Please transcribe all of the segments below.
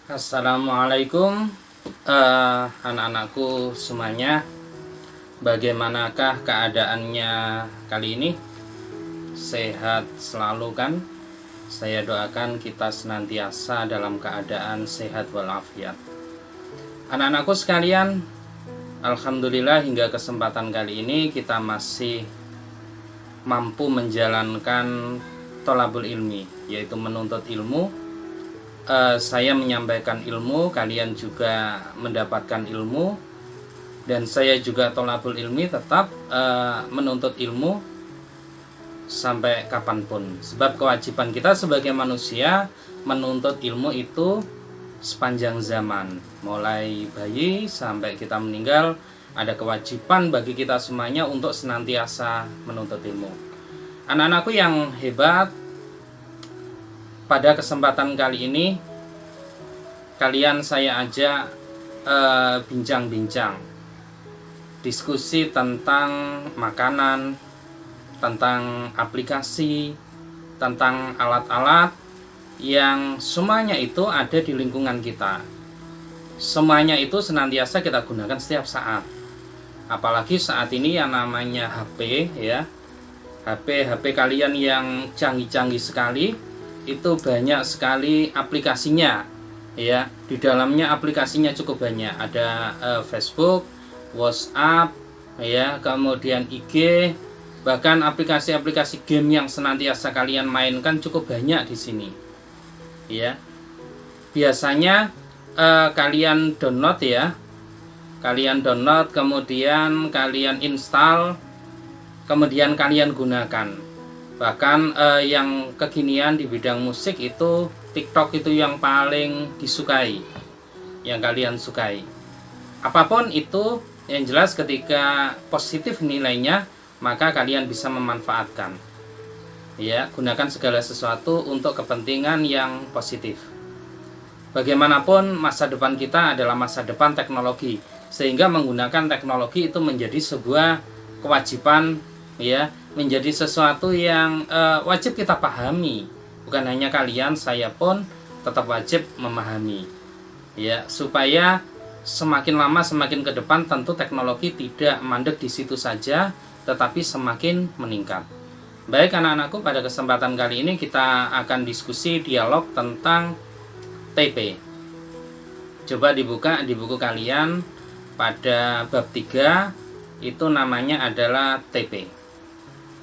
Assalamualaikum, anak-anakku semuanya. Bagaimanakah keadaannya kali ini? Sehat selalu kan? Saya doakan kita senantiasa dalam keadaan sehat walafiat. Anak-anakku sekalian, alhamdulillah hingga kesempatan kali ini kita masih mampu menjalankan tholabul ilmi, yaitu menuntut ilmu. Saya menyampaikan ilmu, kalian juga mendapatkan ilmu, dan saya juga tholabul ilmi tetap menuntut ilmu sampai kapanpun. Sebab kewajiban kita sebagai manusia menuntut ilmu itu sepanjang zaman, mulai bayi sampai kita meninggal. Ada kewajiban bagi kita semuanya untuk senantiasa menuntut ilmu. Anak-anakku yang hebat, pada kesempatan kali ini kalian saya ajak bincang-bincang, diskusi tentang makanan, tentang aplikasi, tentang alat-alat yang semuanya itu ada di lingkungan kita. Semuanya itu senantiasa kita gunakan setiap saat. Apalagi saat ini yang namanya HP ya. HP kalian yang canggih-canggih sekali, itu banyak sekali aplikasinya ya. Di dalamnya aplikasinya cukup banyak. Ada Facebook, WhatsApp ya, kemudian IG, bahkan aplikasi-aplikasi game yang senantiasa kalian mainkan cukup banyak di sini ya. Biasanya kalian download ya, kalian download, kemudian kalian install, kemudian kalian gunakan. Bahkan yang kekinian di bidang musik itu TikTok itu yang paling disukai, yang kalian sukai. Apapun itu, yang jelas ketika positif nilainya, maka kalian bisa memanfaatkan. Ya, gunakan segala sesuatu untuk kepentingan yang positif. Bagaimanapun masa depan kita adalah masa depan teknologi, sehingga menggunakan teknologi itu menjadi sebuah kewajiban ya, menjadi sesuatu yang wajib kita pahami. Bukan hanya kalian, saya pun tetap wajib memahami ya, supaya semakin lama semakin ke depan tentu teknologi tidak mandek di situ saja, tetapi semakin meningkat. Baik anak-anakku, pada kesempatan kali ini kita akan diskusi dialog tentang TP. Coba dibuka di buku kalian pada bab 3, itu namanya adalah TP.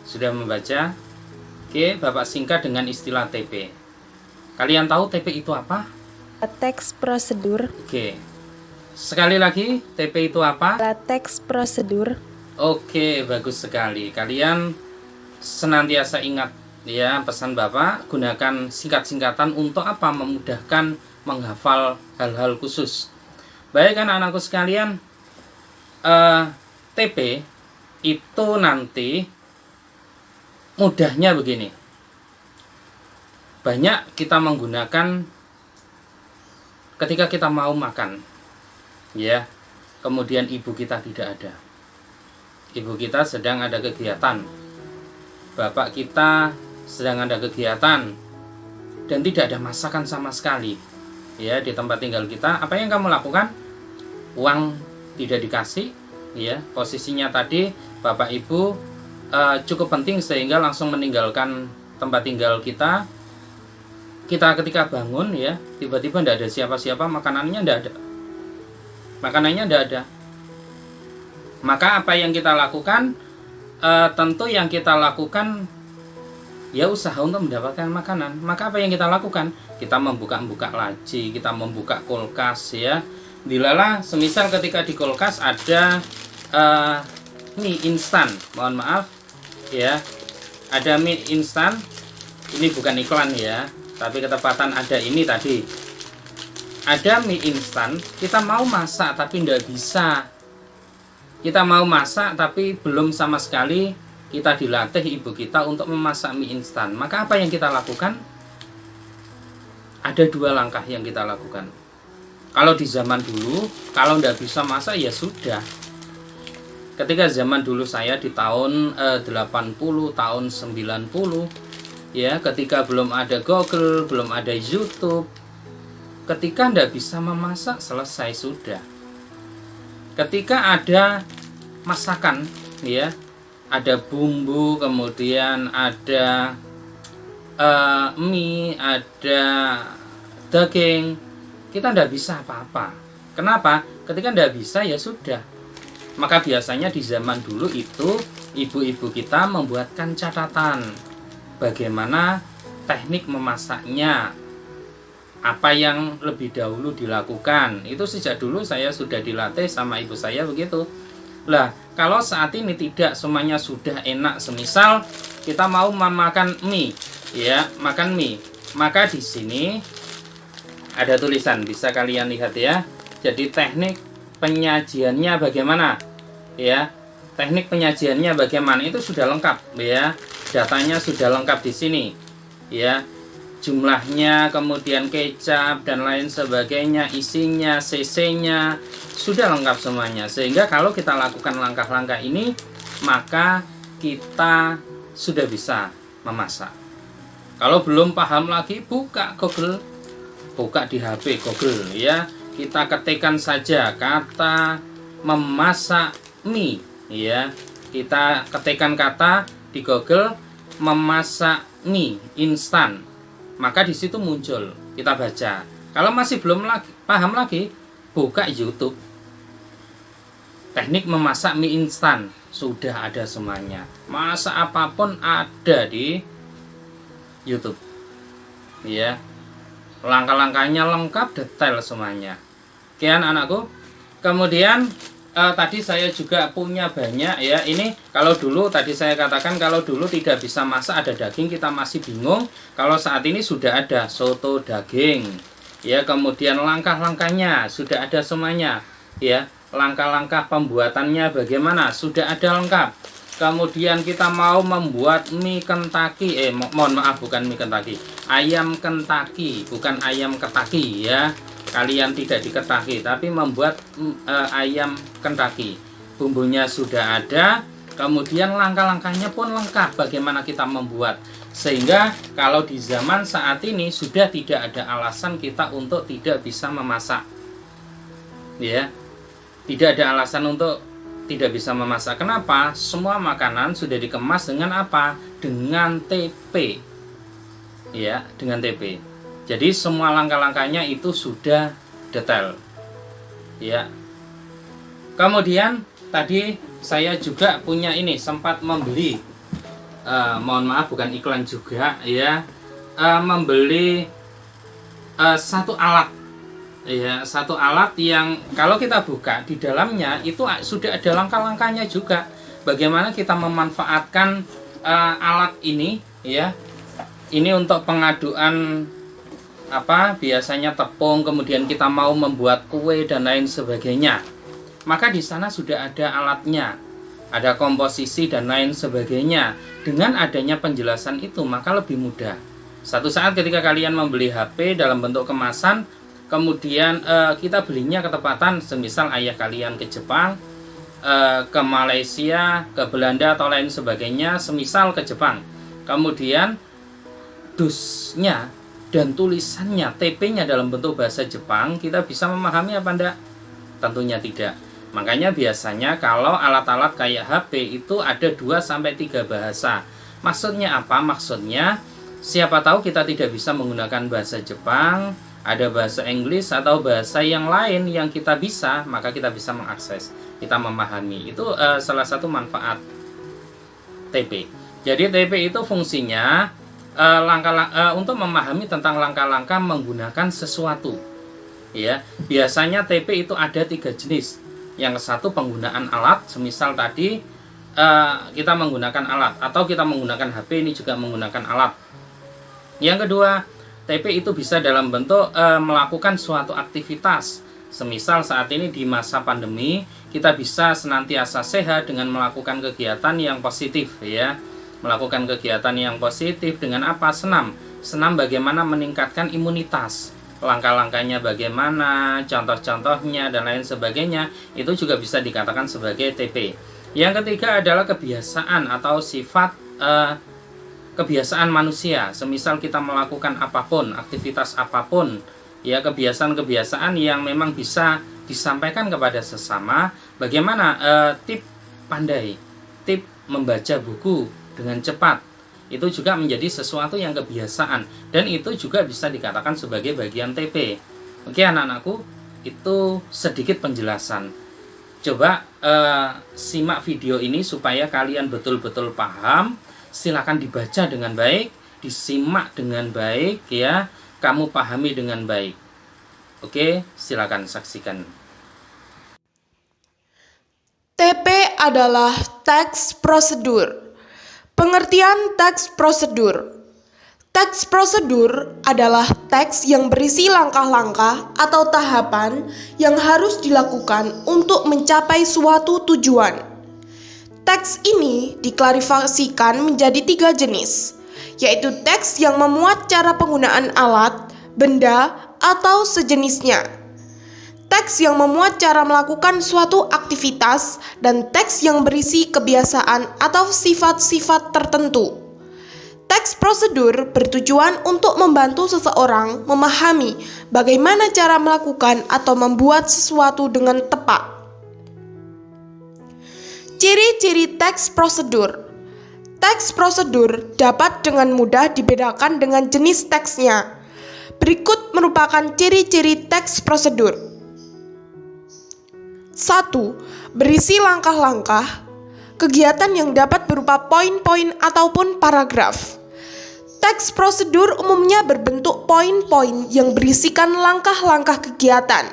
Sudah membaca? Oke, Bapak singkat dengan istilah TP. Kalian tahu TP itu apa? Latex prosedur. Oke. Sekali lagi, TP itu apa? Latex prosedur. Oke, bagus sekali. Kalian senantiasa ingat ya pesan Bapak, gunakan singkat-singkatan untuk apa? Memudahkan menghafal hal-hal khusus. Baik anak-anakku sekalian, TP itu nanti mudahnya begini. Banyak kita menggunakan ketika kita mau makan ya, kemudian ibu kita tidak ada. Ibu kita sedang ada kegiatan, bapak kita sedang ada kegiatan, dan tidak ada masakan sama sekali ya di tempat tinggal kita. Apa yang kamu lakukan? Uang tidak dikasih ya, posisinya tadi bapak ibu cukup penting sehingga langsung meninggalkan tempat tinggal kita. Kita ketika bangun ya, tiba-tiba tidak ada siapa-siapa, makanannya tidak ada. Maka apa yang kita lakukan? Tentu yang kita lakukan ya usaha untuk mendapatkan makanan. Maka apa yang kita lakukan? Kita membuka laci, kita membuka kulkas ya. Dilalah semisal ketika di kulkas ada mie instan, mohon maaf ya, ada mie instan. Ini bukan iklan ya, tapi ketepatan ada ini tadi. Ada mie instan, kita mau masak tapi tidak bisa. Kita mau masak tapi belum sama sekali kita dilatih ibu kita untuk memasak mie instan. Maka apa yang kita lakukan? Ada 2 langkah yang kita lakukan. Kalau di zaman dulu, kalau tidak bisa masak ya sudah. Ketika zaman dulu saya di tahun 80, tahun 90 ya, ketika belum ada Google, belum ada YouTube, Ketika tidak bisa memasak, selesai sudah. Ketika ada masakan, ya, ada bumbu, kemudian ada mie, ada daging, kita tidak bisa apa-apa. Kenapa? Ketika tidak bisa, ya sudah. Maka biasanya di zaman dulu itu ibu-ibu kita membuatkan catatan bagaimana teknik memasaknya, apa yang lebih dahulu dilakukan. Itu sejak dulu saya sudah dilatih sama ibu saya begitu. Lah, kalau saat ini tidak semuanya sudah enak, semisal kita mau memakan mie, ya, makan mie, maka di sini ada tulisan, bisa kalian lihat ya. Jadi teknik penyajiannya bagaimana, ya, teknik penyajiannya bagaimana itu sudah lengkap, ya, datanya sudah lengkap di sini, ya, jumlahnya, kemudian kecap dan lain sebagainya, isinya, cc-nya sudah lengkap semuanya. Sehingga kalau kita lakukan langkah-langkah ini, maka kita sudah bisa memasak. Kalau belum paham lagi, buka Google, buka di HP Google, ya. Kita ketikkan saja kata memasak mie, ya. Kita ketikkan kata di Google memasak mie instan, maka di situ muncul, kita baca. Kalau masih belum paham lagi, buka YouTube. Teknik memasak mie instan sudah ada semuanya. Masak apapun ada di YouTube. Ya. Langkah-langkahnya lengkap, detail semuanya. Kian anakku. Kemudian tadi saya juga punya banyak, ya. Ini kalau dulu tadi saya katakan kalau dulu tidak bisa masak, ada daging, kita masih bingung. Kalau saat ini sudah ada soto daging, ya. Kemudian langkah-langkahnya sudah ada semuanya, ya. Langkah-langkah pembuatannya bagaimana sudah ada lengkap. Kemudian kita mau membuat mie Kentucky, mohon maaf, bukan mie Kentucky, ayam Kentucky, bukan ayam Kentucky, ya. Kalian tidak di Kentucky, tapi membuat ayam Kentucky. Bumbunya sudah ada, kemudian langkah-langkahnya pun lengkap bagaimana kita membuat. Sehingga kalau di zaman saat ini sudah tidak ada alasan kita untuk tidak bisa memasak. Ya. Tidak ada alasan untuk tidak bisa memasak. Kenapa? Semua makanan sudah dikemas dengan apa? Dengan TP. Ya, dengan TP. Jadi semua langkah-langkahnya itu sudah detail. Ya. Kemudian tadi saya juga punya ini, sempat membeli, mohon maaf bukan iklan juga, ya, membeli satu alat, ya, satu alat yang kalau kita buka di dalamnya itu sudah ada langkah-langkahnya juga. Bagaimana kita memanfaatkan alat ini, ya. Ini untuk pengaduan biasanya tepung, kemudian kita mau membuat kue dan lain sebagainya. Maka di sana sudah ada alatnya, ada komposisi dan lain sebagainya. Dengan adanya penjelasan itu maka lebih mudah. Satu saat ketika kalian membeli HP dalam bentuk kemasan, kemudian kita belinya ketepatan, semisal ayah kalian ke Jepang, ke Malaysia, ke Belanda atau lain sebagainya, semisal ke Jepang. Kemudian dusnya dan tulisannya, TP-nya dalam bentuk bahasa Jepang, kita bisa memahami apa enggak? Tentunya tidak. Makanya biasanya kalau alat-alat kayak HP itu ada 2-3 bahasa. Maksudnya apa? Maksudnya siapa tahu kita tidak bisa menggunakan bahasa Jepang, ada bahasa Inggris atau bahasa yang lain yang kita bisa, maka kita bisa mengakses, kita memahami. Itu salah satu manfaat TP. Jadi TP itu fungsinya untuk memahami tentang langkah-langkah menggunakan sesuatu, ya. Biasanya TP itu ada 3 jenis. Yang satu penggunaan alat, semisal tadi kita menggunakan alat, atau kita menggunakan HP, ini juga menggunakan alat. Yang kedua, TP itu bisa dalam bentuk melakukan suatu aktivitas. Semisal saat ini di masa pandemi, kita bisa senantiasa sehat dengan melakukan kegiatan yang positif, ya. Melakukan kegiatan yang positif dengan apa? Senam. Senam bagaimana meningkatkan imunitas. Langkah-langkahnya bagaimana, contoh-contohnya dan lain sebagainya, itu juga bisa dikatakan sebagai TP. Yang ketiga adalah kebiasaan atau sifat kebiasaan manusia. Semisal kita melakukan apapun, aktivitas apapun, ya kebiasaan-kebiasaan yang memang bisa disampaikan kepada sesama. Bagaimana tip pandai, tip membaca buku dengan cepat, itu juga menjadi sesuatu yang kebiasaan, dan itu juga bisa dikatakan sebagai bagian TP. Oke anak-anakku, itu sedikit penjelasan. Coba simak video ini supaya kalian betul-betul paham. Silakan dibaca dengan baik, disimak dengan baik ya, kamu pahami dengan baik. Oke, silakan saksikan. TP adalah teks prosedur. Pengertian teks prosedur. Teks prosedur adalah teks yang berisi langkah-langkah atau tahapan yang harus dilakukan untuk mencapai suatu tujuan. Teks ini diklarifikasikan menjadi 3 jenis, yaitu teks yang memuat cara penggunaan alat, benda, atau sejenisnya. Teks yang memuat cara melakukan suatu aktivitas, dan teks yang berisi kebiasaan atau sifat-sifat tertentu. Teks prosedur bertujuan untuk membantu seseorang memahami bagaimana cara melakukan atau membuat sesuatu dengan tepat. Ciri-ciri teks prosedur. Teks prosedur dapat dengan mudah dibedakan dengan jenis teksnya. Berikut merupakan ciri-ciri teks prosedur. 1. Berisi langkah-langkah, kegiatan yang dapat berupa poin-poin ataupun paragraf. Teks prosedur umumnya berbentuk poin-poin yang berisikan langkah-langkah kegiatan.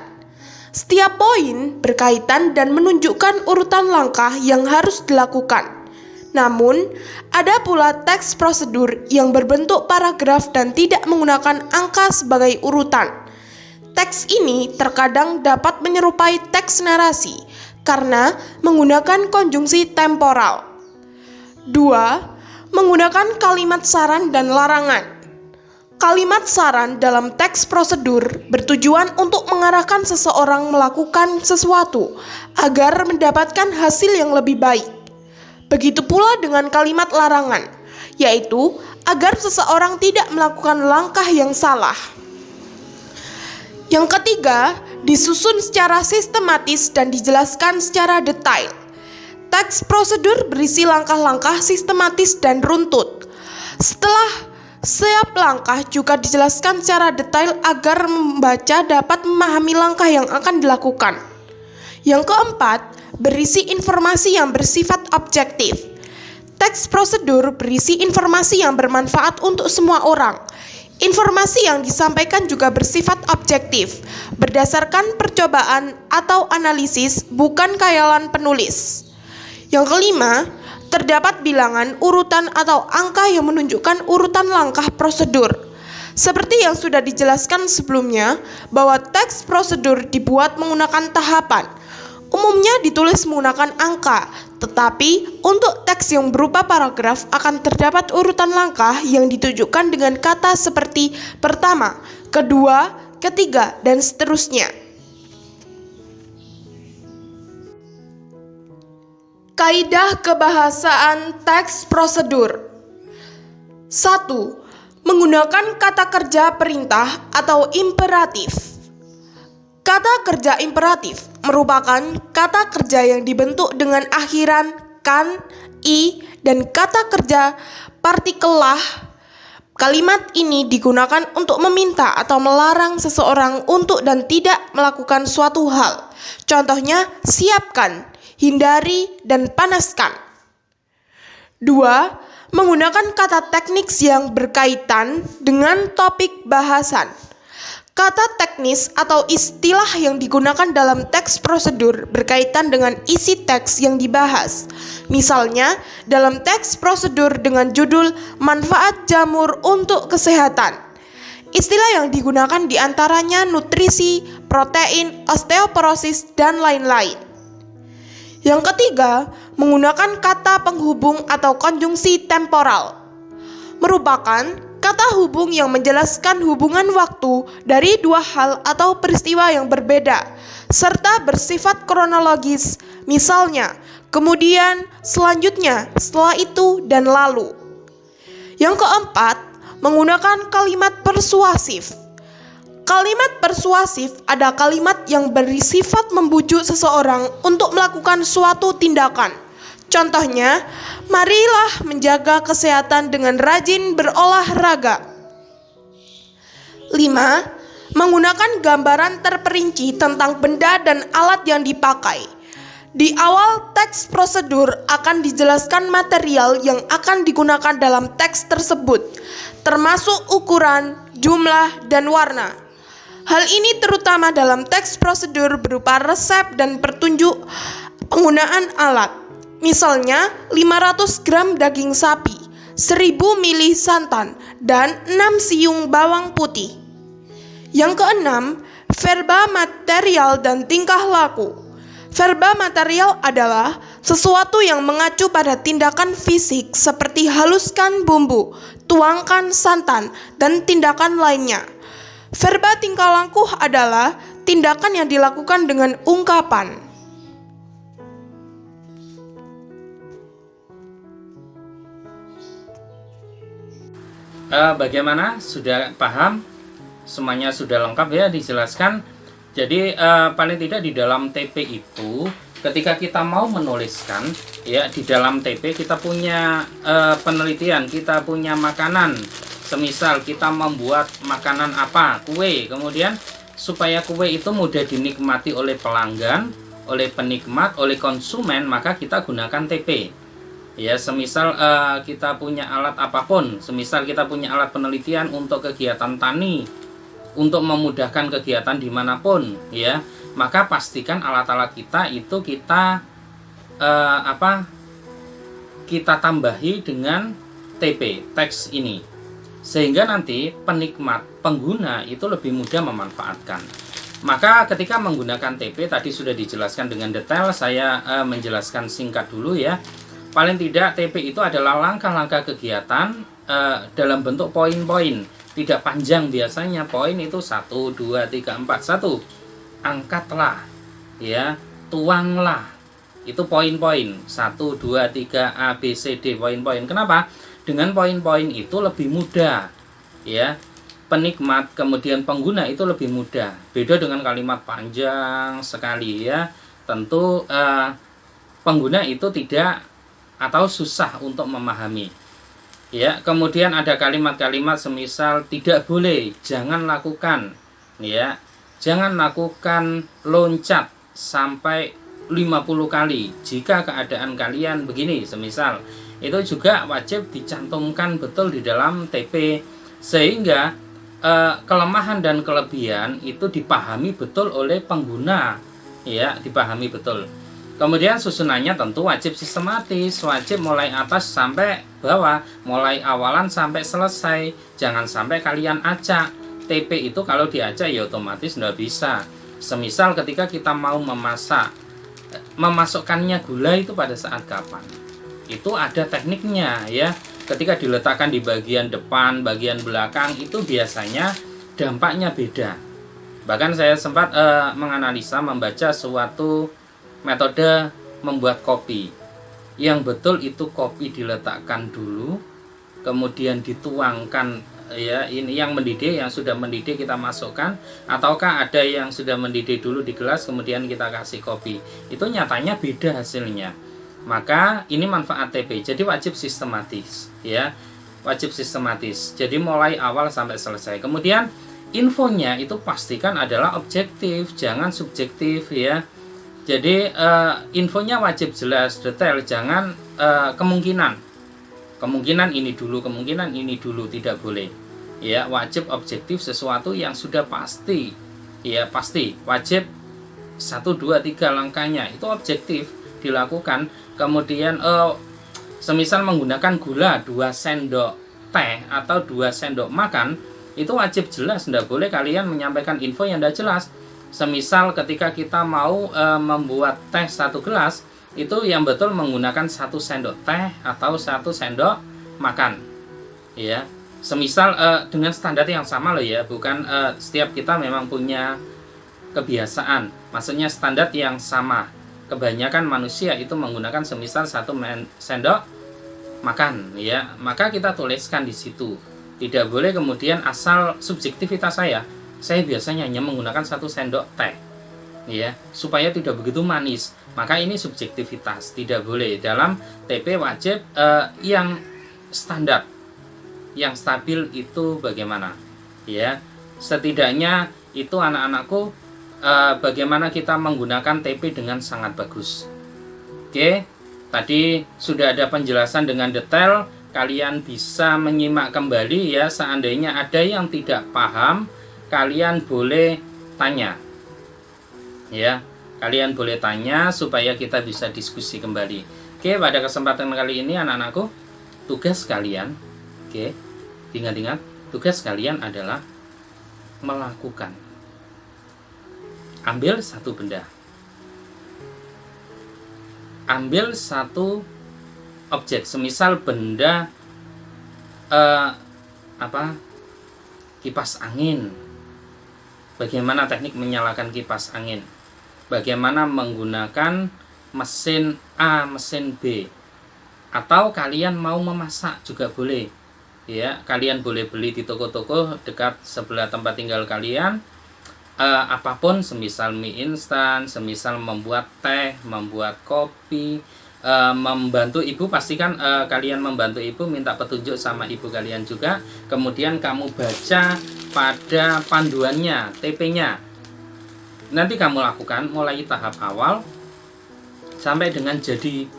Setiap poin berkaitan dan menunjukkan urutan langkah yang harus dilakukan. Namun, ada pula teks prosedur yang berbentuk paragraf dan tidak menggunakan angka sebagai urutan. Teks ini terkadang dapat menyerupai teks narasi karena menggunakan konjungsi temporal. 2. Menggunakan kalimat saran dan larangan. Kalimat saran dalam teks prosedur bertujuan untuk mengarahkan seseorang melakukan sesuatu agar mendapatkan hasil yang lebih baik. Begitu pula dengan kalimat larangan, yaitu agar seseorang tidak melakukan langkah yang salah. Yang ketiga, disusun secara sistematis dan dijelaskan secara detail. Teks prosedur berisi langkah-langkah sistematis dan runtut. Setelah setiap langkah juga dijelaskan secara detail agar membaca dapat memahami langkah yang akan dilakukan. Yang keempat, berisi informasi yang bersifat objektif. Teks prosedur berisi informasi yang bermanfaat untuk semua orang. Informasi yang disampaikan juga bersifat objektif, berdasarkan percobaan atau analisis, bukan khayalan penulis. Yang kelima, terdapat bilangan, urutan, atau angka yang menunjukkan urutan langkah prosedur. Seperti yang sudah dijelaskan sebelumnya, bahwa teks prosedur dibuat menggunakan tahapan. Umumnya ditulis menggunakan angka, tetapi untuk teks yang berupa paragraf akan terdapat urutan langkah yang ditujukan dengan kata seperti pertama, kedua, ketiga, dan seterusnya. Kaidah kebahasaan teks prosedur. 1. Menggunakan kata kerja perintah atau imperatif. Kata kerja imperatif merupakan kata kerja yang dibentuk dengan akhiran kan, i, dan kata kerja partikel lah. Kalimat ini digunakan untuk meminta atau melarang seseorang untuk dan tidak melakukan suatu hal. Contohnya, siapkan, hindari, dan panaskan. 2. Menggunakan kata teknis yang berkaitan dengan topik bahasan. Kata teknis atau istilah yang digunakan dalam teks prosedur berkaitan dengan isi teks yang dibahas. Misalnya, dalam teks prosedur dengan judul manfaat jamur untuk kesehatan. Istilah yang digunakan diantaranya nutrisi, protein, osteoporosis, dan lain-lain. Yang ketiga, menggunakan kata penghubung atau konjungsi temporal. Merupakan kata hubung yang menjelaskan hubungan waktu dari dua hal atau peristiwa yang berbeda, serta bersifat kronologis, misalnya, kemudian, selanjutnya, setelah itu, dan lalu. Yang keempat, menggunakan kalimat persuasif. Kalimat persuasif adalah kalimat yang bersifat membujuk seseorang untuk melakukan suatu tindakan. Contohnya, marilah menjaga kesehatan dengan rajin berolahraga. 5. Menggunakan gambaran terperinci tentang benda dan alat yang dipakai. Di awal teks prosedur akan dijelaskan material yang akan digunakan dalam teks tersebut, termasuk ukuran, jumlah, dan warna. Hal ini terutama dalam teks prosedur berupa resep dan petunjuk penggunaan alat. Misalnya, 500 gram daging sapi, 1000 ml santan, dan 6 siung bawang putih. Yang keenam, verba material dan tingkah laku. Verba material adalah sesuatu yang mengacu pada tindakan fisik seperti haluskan bumbu, tuangkan santan, dan tindakan lainnya. Verba tingkah laku adalah tindakan yang dilakukan dengan ungkapan. Bagaimana? Sudah paham? Semuanya sudah lengkap ya dijelaskan. Jadi paling tidak di dalam TP itu ketika kita mau menuliskan ya, di dalam TP kita punya penelitian, kita punya makanan. Semisal kita membuat makanan apa, kue, kemudian supaya kue itu mudah dinikmati oleh pelanggan, oleh penikmat, oleh konsumen, maka kita gunakan TP. Ya, semisal kita punya alat apapun, semisal kita punya alat penelitian untuk kegiatan tani, untuk memudahkan kegiatan dimanapun, ya, maka pastikan alat-alat kita itu kita kita tambahi dengan TP, teks ini, sehingga nanti penikmat, pengguna itu lebih mudah memanfaatkan. Maka ketika menggunakan TP tadi sudah dijelaskan dengan detail, saya menjelaskan singkat dulu ya. Paling tidak TP itu adalah langkah-langkah kegiatan dalam bentuk poin-poin. Tidak panjang biasanya, poin itu 1, 2, 3, 4, 1. Angkatlah, ya, tuanglah. Itu poin-poin. 1, 2, 3, A, B, C, D, poin-poin. Kenapa? Dengan poin-poin itu lebih mudah, ya. Penikmat kemudian pengguna itu lebih mudah. Beda dengan kalimat panjang sekali ya. Tentu pengguna itu tidak atau susah untuk memahami. Ya, kemudian ada kalimat-kalimat semisal tidak boleh, jangan lakukan, ya. Jangan lakukan loncat sampai 50 kali jika keadaan kalian begini, semisal. Itu juga wajib dicantumkan betul di dalam TP sehingga kelemahan dan kelebihan itu dipahami betul oleh pengguna, ya, dipahami betul. Kemudian susunannya tentu wajib sistematis, wajib mulai atas sampai bawah, mulai awalan sampai selesai. Jangan sampai kalian acak. TP itu kalau diacak ya otomatis nggak bisa. Semisal ketika kita mau memasak, memasukkannya gula itu pada saat kapan? Itu ada tekniknya ya. Ketika diletakkan di bagian depan, bagian belakang itu biasanya dampaknya beda. Bahkan saya sempat menganalisa, membaca suatu metode membuat kopi. Yang betul itu kopi diletakkan dulu, kemudian dituangkan, ya, ini yang mendidih, yang sudah mendidih kita masukkan, ataukah ada yang sudah mendidih dulu di gelas kemudian kita kasih kopi. Itu nyatanya beda hasilnya. Maka ini manfaat TP. Jadi wajib sistematis, ya. Wajib sistematis. Jadi mulai awal sampai selesai. Kemudian infonya itu pastikan adalah objektif, jangan subjektif ya. Jadi infonya wajib jelas, detail, jangan kemungkinan ini dulu, kemungkinan ini dulu, tidak boleh. Ya, wajib objektif sesuatu yang sudah pasti. Ya, pasti, wajib 1, 2, 3 langkahnya itu objektif dilakukan. Kemudian semisal menggunakan gula 2 sendok teh atau 2 sendok makan, itu wajib jelas, tidak boleh kalian menyampaikan info yang tidak jelas. Semisal ketika kita mau membuat teh 1 gelas, itu yang betul menggunakan 1 sendok teh atau 1 sendok makan. Ya, semisal dengan standar yang sama loh ya, bukan setiap kita memang punya kebiasaan. Maksudnya standar yang sama. Kebanyakan manusia itu menggunakan semisal 1 sendok makan, ya. Maka kita tuliskan di situ. Tidak boleh kemudian asal subjektivitas saya. saya biasanya hanya menggunakan 1 sendok teh, ya, supaya tidak begitu manis. Maka ini subjektivitas, tidak boleh. Dalam TP wajib yang standar, yang stabil itu bagaimana, ya. Setidaknya itu anak-anakku, bagaimana kita menggunakan TP dengan sangat bagus. Oke, tadi sudah ada penjelasan dengan detail. Kalian bisa menyimak kembali ya. Seandainya ada yang tidak paham, kalian boleh tanya. Ya, kalian boleh tanya supaya kita bisa diskusi kembali. Oke, pada kesempatan kali ini anak-anakku, tugas kalian, oke, ingat-ingat, tugas kalian adalah melakukan. Ambil satu benda. Ambil satu objek, semisal benda kipas angin. Bagaimana teknik menyalakan kipas angin? Bagaimana menggunakan mesin A, mesin B? Atau kalian mau memasak juga boleh. Ya, kalian boleh beli di toko-toko dekat sebelah tempat tinggal kalian. Apapun, semisal mie instan, semisal membuat teh, membuat kopi, membantu ibu, pastikan kalian membantu ibu, minta petunjuk sama ibu kalian juga. Kemudian kamu baca pada panduannya, TP-nya. Nanti kamu lakukan mulai tahap awal sampai dengan jadi.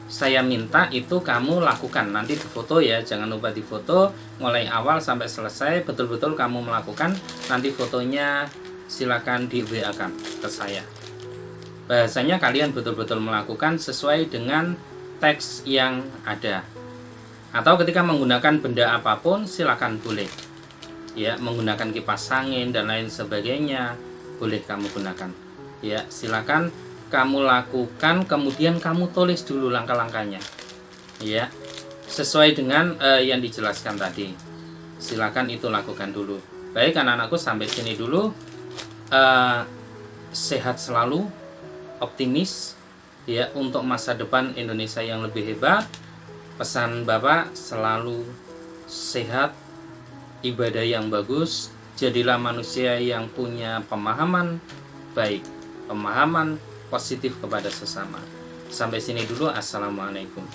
Saya minta itu kamu lakukan, nanti difoto ya, jangan lupa difoto mulai awal sampai selesai, betul-betul kamu melakukan. Nanti fotonya silakan di WA-kan ke saya. Bahasanya kalian betul-betul melakukan sesuai dengan teks yang ada. Atau ketika menggunakan benda apapun silakan boleh. Ya, menggunakan kipas angin dan lain sebagainya boleh kamu gunakan. Ya, silakan kamu lakukan, kemudian kamu tulis dulu langkah-langkahnya. Ya, sesuai dengan yang dijelaskan tadi. Silakan itu lakukan dulu. Baik anak-anakku, sampai sini dulu. Sehat selalu, optimis ya untuk masa depan Indonesia yang lebih hebat. Pesan Bapak selalu sehat, ibadah yang bagus, jadilah manusia yang punya pemahaman baik, pemahaman positif kepada sesama. Sampai sini dulu, assalamualaikum.